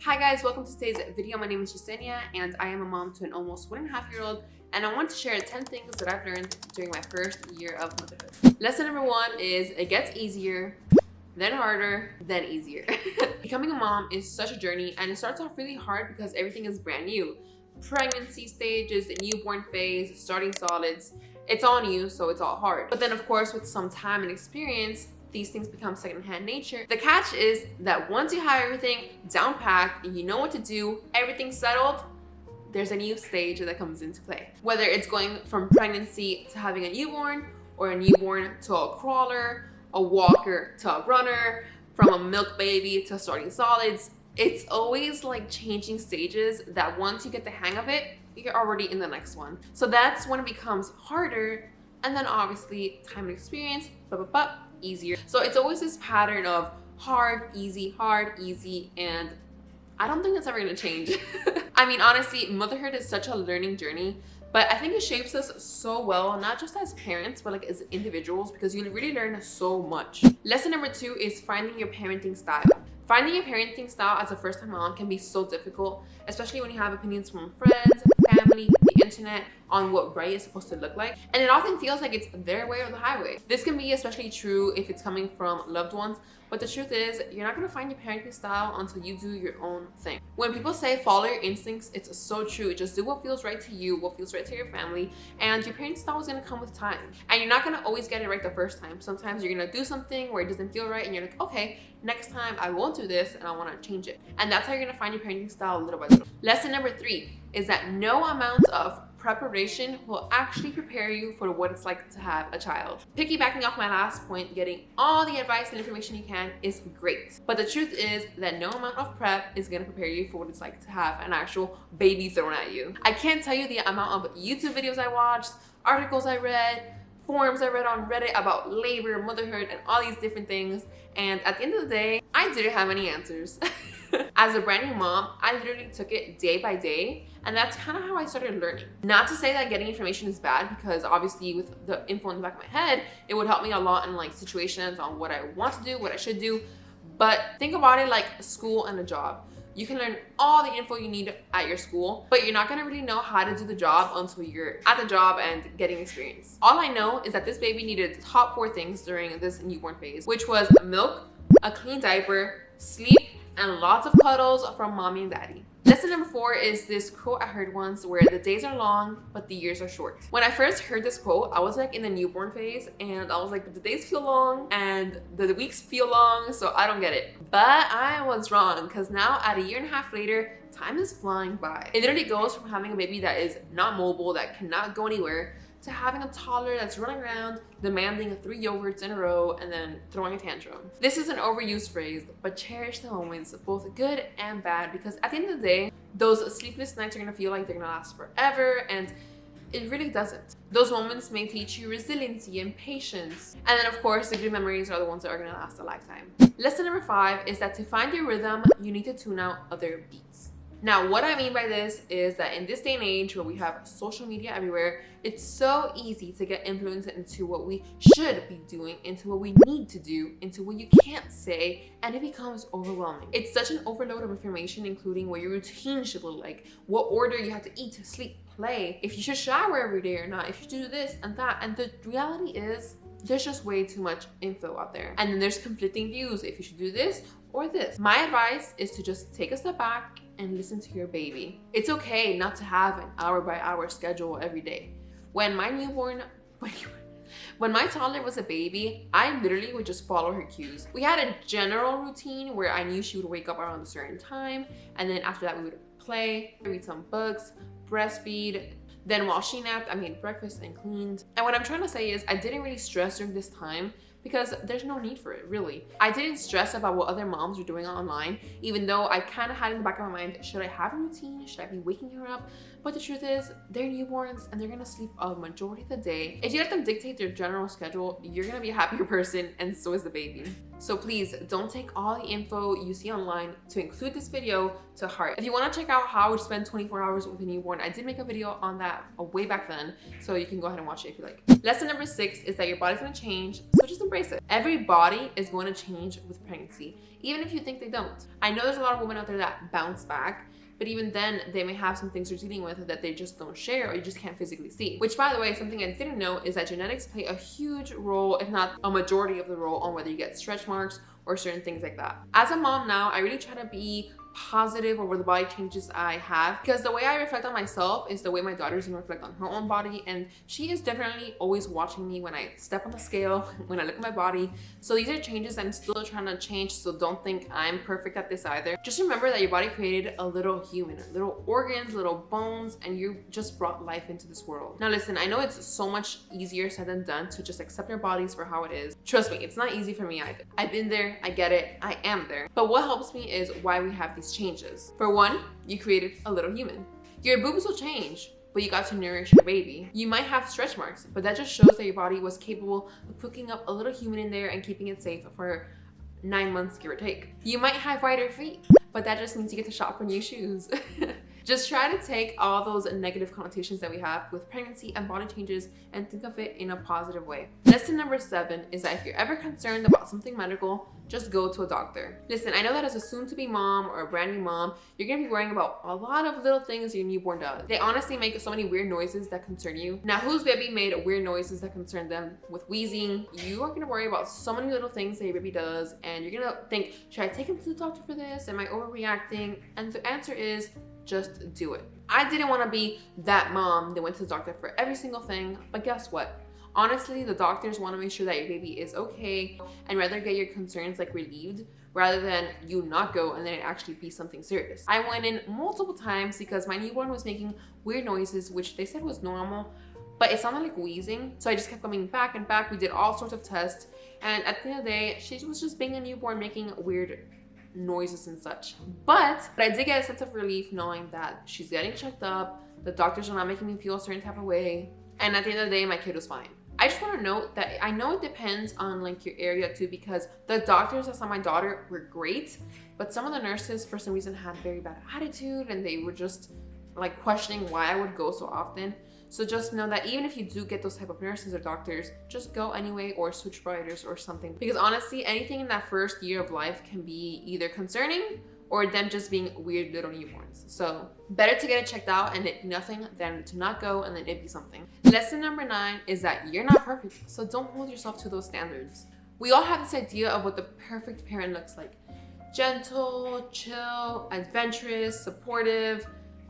Hi guys, welcome to today's video. My name is Yesenia and I am a mom to an almost 1.5-year-old, and I want to share 10 things that I've learned during my first year of motherhood. Lesson number 1 is it gets easier, then harder, then easier. Becoming a mom is such a journey, and it starts off really hard because everything is brand new. Pregnancy stages, the newborn phase, starting solids, it's all new, so it's all hard. But then of course, with some time and experience, these things become secondhand nature. The catch is that once you have everything down packed and you know what to do, everything's settled, there's a new stage that comes into play. Whether it's going from pregnancy to having a newborn, or a newborn to a crawler, a walker to a runner, from a milk baby to starting solids, it's always like changing stages that once you get the hang of it, you're already in the next one. So that's when it becomes harder, and then obviously time and experience, easier. So it's always this pattern of hard, easy, and I don't think that's ever gonna change. I mean, honestly, motherhood is such a learning journey, but I think it shapes us so well, not just as parents, but like as individuals, because you really learn so much. Lesson number 2 is finding your parenting style. Finding your parenting style as a first-time mom can be so difficult, especially when you have opinions from friends, family, the internet on what right is supposed to look like. And it often feels like it's their way or the highway. This can be especially true if it's coming from loved ones, but the truth is, you're not gonna find your parenting style until you do your own thing. When people say follow your instincts, it's so true. Just do what feels right to you, what feels right to your family, and your parenting style is gonna come with time. And you're not gonna always get it right the first time. Sometimes you're gonna do something where it doesn't feel right, and you're like, okay, next time I won't do this, and I wanna change it. And that's how you're gonna find your parenting style little by little. Lesson number 3 is that no amount of preparation will actually prepare you for what it's like to have a child. Piggybacking off my last point, getting all the advice and information you can is great. But the truth is that no amount of prep is gonna prepare you for what it's like to have an actual baby thrown at you. I can't tell you the amount of YouTube videos I watched, articles I read, forums I read on Reddit about labor, motherhood, and all these different things. And at the end of the day, I didn't have any answers. As a brand new mom, I literally took it day by day, and that's kind of how I started learning. Not to say that getting information is bad, because obviously with the info in the back of my head, it would help me a lot in like situations on what I want to do, what I should do. But think about it like school and a job. You can learn all the info you need at your school, but you're not gonna really know how to do the job until you're at the job and getting experience. All I know is that this baby needed the top 4 things during this newborn phase, which was milk, a clean diaper, sleep, and lots of cuddles from mommy and daddy. Lesson number 4 is this quote I heard once where the days are long, but the years are short. When I first heard this quote, I was like in the newborn phase, and I was like, but the days feel long and the weeks feel long, so I don't get it. But I was wrong, because now at 1.5 years later, time is flying by. It literally goes from having a baby that is not mobile, that cannot go anywhere, to having a toddler that's running around, demanding 3 yogurts in a row, and then throwing a tantrum. This is an overused phrase, but cherish the moments, both good and bad, because at the end of the day, those sleepless nights are gonna feel like they're gonna last forever, and it really doesn't. Those moments may teach you resiliency and patience. And then of course, the good memories are the ones that are gonna last a lifetime. Lesson number 5 is that to find your rhythm, you need to tune out other beats. Now, what I mean by this is that in this day and age where we have social media everywhere, it's so easy to get influenced into what we should be doing, into what we need to do, into what you can't say, and it becomes overwhelming. It's such an overload of information, including what your routine should look like, what order you have to eat, sleep, play, if you should shower every day or not, if you should do this and that. And the reality is, there's just way too much info out there. And then there's conflicting views if you should do this or this. My advice is to just take a step back and listen to your baby. It's okay not to have an hour-by-hour schedule every day. When my toddler was a baby, I literally would just follow her cues. We had a general routine where I knew she would wake up around a certain time, and then after that we would play, read some books, breastfeed. Then while she napped, I made breakfast and cleaned. And what I'm trying to say is I didn't really stress during this time, because there's no need for it, really. I didn't stress about what other moms were doing online, even though I kind of had in the back of my mind, should I have a routine? Should I be waking her up? But the truth is, they're newborns and they're gonna sleep a majority of the day. If you let them dictate their general schedule, you're gonna be a happier person, and so is the baby. So please don't take all the info you see online to include this video to heart. If you want to check out how I would spend 24 hours with a newborn, I did make a video on that way back then, so you can go ahead and watch it if you like. Lesson number 6 is that your body's going to change, so just embrace it. Every body is going to change with pregnancy, even if you think they don't. I know there's a lot of women out there that bounce back, but even then, they may have some things they're dealing with that they just don't share or you just can't physically see. Which, by the way, something I didn't know is that genetics play a huge role, if not a majority of the role, on whether you get stretch marks or certain things like that. As a mom now, I really try to be positive over the body changes I have, because the way I reflect on myself is the way my daughter's gonna reflect on her own body, and she is definitely always watching me when I step on the scale, when I look at my body. So these are changes I'm still trying to change, so don't think I'm perfect at this either. Just remember that your body created a little human, little organs, little bones, and you just brought life into this world. Now listen, I know it's so much easier said than done to just accept our bodies for how it is. Trust me, it's not easy for me either. I've been there, I get it, I am there. But what helps me is why we have these changes. For one, you created a little human. Your boobs will change, but you got to nourish your baby. You might have stretch marks, but that just shows that your body was capable of cooking up a little human in there and keeping it safe for 9 months, give or take. You might have whiter feet, but that just means you get to shop for new shoes. Just try to take all those negative connotations that we have with pregnancy and body changes and think of it in a positive way. Lesson number 7 is that if you're ever concerned about something medical, just go to a doctor. Listen, I know that as a soon-to-be mom or a brand new mom, you're gonna be worrying about a lot of little things your newborn does. They honestly make so many weird noises that concern you. Now, whose baby made weird noises that concern them with wheezing? You are gonna worry about so many little things that your baby does, and you're gonna think, should I take him to the doctor for this? Am I overreacting? And the answer is, just do it. I didn't want to be that mom that went to the doctor for every single thing, but guess what? Honestly, the doctors want to make sure that your baby is okay and rather get your concerns like relieved rather than you not go and then it actually be something serious. I went in multiple times because my newborn was making weird noises, which they said was normal, but it sounded like wheezing. So I just kept coming back and back. We did all sorts of tests, and at the end of the day, she was just being a newborn making weird noises and such. But I did get a sense of relief knowing that she's getting checked up, the doctors are not making me feel a certain type of way, and at the end of the day, my kid was fine. I just want to note that I know it depends on like your area too, because the doctors that saw my daughter were great, but some of the nurses for some reason had very bad attitude and they were just like questioning why I would go so often. So just know that even if you do get those type of nurses or doctors, just go anyway or switch providers or something. Because honestly, anything in that first year of life can be either concerning or them just being weird little newborns. So better to get it checked out and it be nothing than to not go and then it be something. Lesson number 9 is that you're not perfect, so don't hold yourself to those standards. We all have this idea of what the perfect parent looks like. Gentle, chill, adventurous, supportive,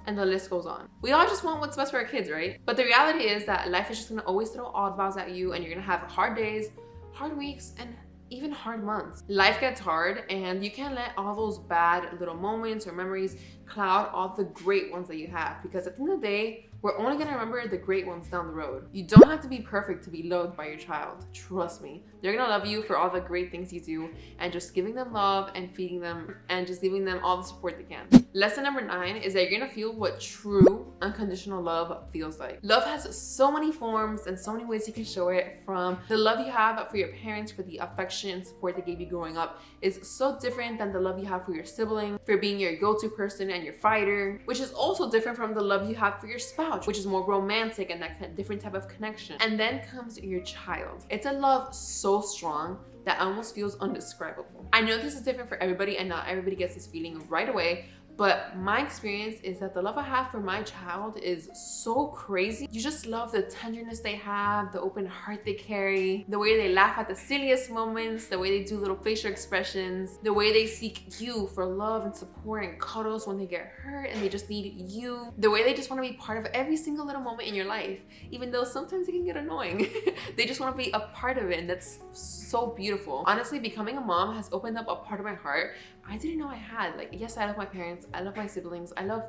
and the list goes on. We all just want what's best for our kids, right? But the reality is that life is just gonna always throw oddballs at you, and you're gonna have hard days, hard weeks, and even hard months. Life gets hard, and you can't let all those bad little moments or memories cloud all the great ones that you have, because at the end of the day, we're only gonna remember the great ones down the road. You don't have to be perfect to be loved by your child. Trust me. They're gonna love you for all the great things you do and just giving them love and feeding them and just giving them all the support they can. Lesson number 9 is that you're gonna feel what true unconditional love feels like. Love has so many forms and so many ways you can show it, from the love you have for your parents for the affection and support they gave you growing up is so different than the love you have for your sibling, for being your go-to person and your fighter, which is also different from the love you have for your spouse, which is more romantic and that different type of connection. And then comes your child. It's a love so strong that almost feels indescribable. I know this is different for everybody and not everybody gets this feeling right away, but my experience is that the love I have for my child is so crazy. You just love the tenderness they have, the open heart they carry, the way they laugh at the silliest moments, the way they do little facial expressions, the way they seek you for love and support and cuddles when they get hurt and they just need you, the way they just want to be part of every single little moment in your life, even though sometimes it can get annoying. They just want to be a part of it, and that's so beautiful. Honestly, becoming a mom has opened up a part of my heart I didn't know I had. Like, yes, I love my parents, I love my siblings, I love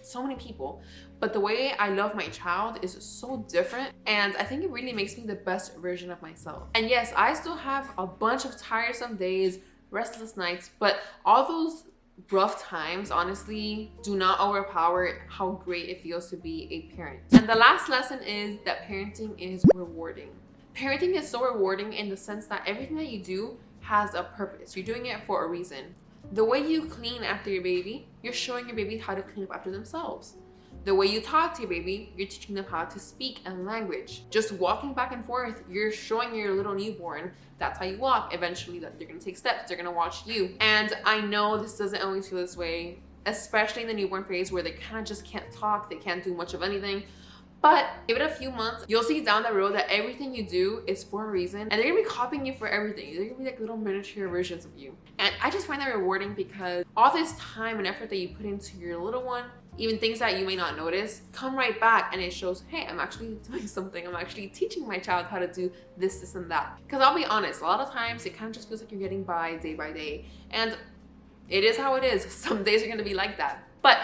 so many people, but the way I love my child is so different, and I think it really makes me the best version of myself. And yes, I still have a bunch of tiresome days, restless nights, but all those rough times honestly do not overpower how great it feels to be a parent. And the last lesson is that parenting is rewarding. Parenting is so rewarding in the sense that everything that you do has a purpose. You're doing it for a reason. The way you clean after your baby, you're showing your baby how to clean up after themselves. The way you talk to your baby, you're teaching them how to speak and language. Just walking back and forth, you're showing your little newborn that's how you walk. Eventually, that they're gonna take steps, they're gonna watch you. And I know this doesn't always feel this way, especially in the newborn phase where they kind of just can't talk, they can't do much of anything. But give it a few months, you'll see down the road that everything you do is for a reason, and they're gonna be copying you for everything. They're gonna be like little miniature versions of you. And I just find that rewarding because all this time and effort that you put into your little one, even things that you may not notice, come right back and it shows, hey, I'm actually doing something. I'm actually teaching my child how to do this, this, and that. Because I'll be honest, a lot of times it kind of just feels like you're getting by day. And it is how it is. Some days are gonna be like that. But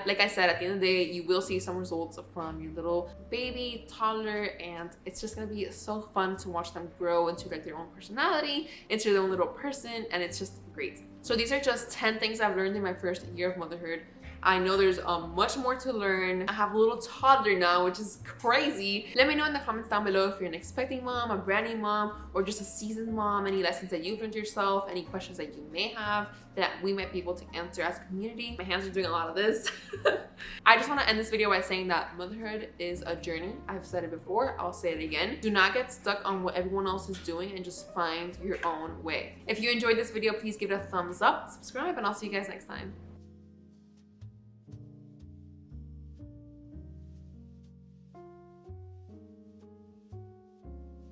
like I said, at the end of the day, you will see some results from your little baby, toddler, and it's just gonna be so fun to watch them grow into like their own personality, into their own little person, and it's just great. So these are just 10 things I've learned in my first year of motherhood. I know there's much more to learn. I have a little toddler now, which is crazy. Let me know in the comments down below if you're an expecting mom, a brand new mom, or just a seasoned mom, any lessons that you've learned yourself, any questions that you may have that we might be able to answer as a community. My hands are doing a lot of this. I just want to end this video by saying that motherhood is a journey. I've said it before, I'll say it again. Do not get stuck on what everyone else is doing and just find your own way. If you enjoyed this video, please give it a thumbs up, subscribe, and I'll see you guys next time.